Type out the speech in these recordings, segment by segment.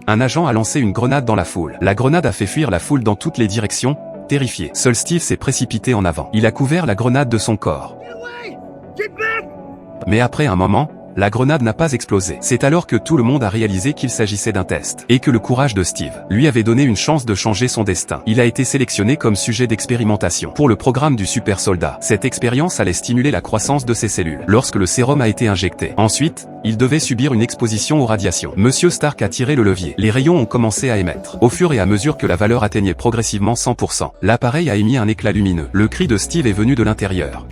un agent a lancé une grenade dans la foule. La grenade a fait fuir la foule dans toutes les directions, terrifié. Seul Steve s'est précipité en avant. Il a couvert la grenade de son corps. Mais après un moment, la grenade n'a pas explosé. C'est alors que tout le monde a réalisé qu'il s'agissait d'un test, et que le courage de Steve lui avait donné une chance de changer son destin. Il a été sélectionné comme sujet d'expérimentation pour le programme du super soldat. Cette expérience allait stimuler la croissance de ses cellules lorsque le sérum a été injecté. Ensuite, il devait subir une exposition aux radiations. Monsieur Stark a tiré le levier. Les rayons ont commencé à émettre. Au fur et à mesure que la valeur atteignait progressivement 100%, l'appareil a émis un éclat lumineux. Le cri de Steve est venu de l'intérieur.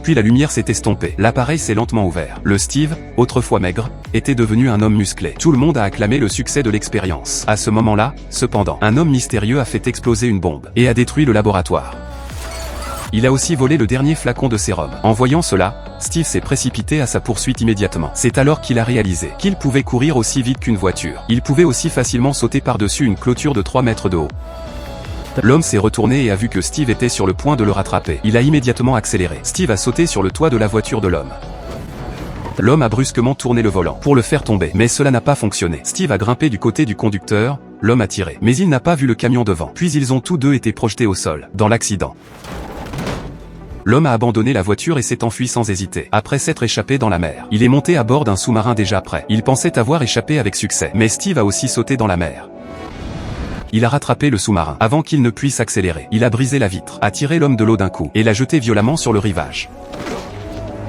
Puis la lumière s'est estompée. L'appareil s'est lentement ouvert. Le Steve, autrefois maigre, était devenu un homme musclé. Tout le monde a acclamé le succès de l'expérience. À ce moment-là, cependant, un homme mystérieux a fait exploser une bombe et a détruit le laboratoire. Il a aussi volé le dernier flacon de sérum. En voyant cela, Steve s'est précipité à sa poursuite immédiatement. C'est alors qu'il a réalisé qu'il pouvait courir aussi vite qu'une voiture. Il pouvait aussi facilement sauter par-dessus une clôture de 3 mètres de haut. L'homme s'est retourné et a vu que Steve était sur le point de le rattraper. Il a immédiatement accéléré. Steve a sauté sur le toit de la voiture de l'homme. L'homme a brusquement tourné le volant pour le faire tomber, mais cela n'a pas fonctionné. Steve a grimpé du côté du conducteur, l'homme a tiré, mais il n'a pas vu le camion devant. Puis ils ont tous deux été projetés au sol, dans l'accident. L'homme a abandonné la voiture et s'est enfui sans hésiter, après s'être échappé dans la mer. Il est monté à bord d'un sous-marin déjà prêt. Il pensait avoir échappé avec succès, mais Steve a aussi sauté dans la mer. Il a rattrapé le sous-marin avant qu'il ne puisse accélérer. Il a brisé la vitre, a tiré l'homme de l'eau d'un coup et l'a jeté violemment sur le rivage.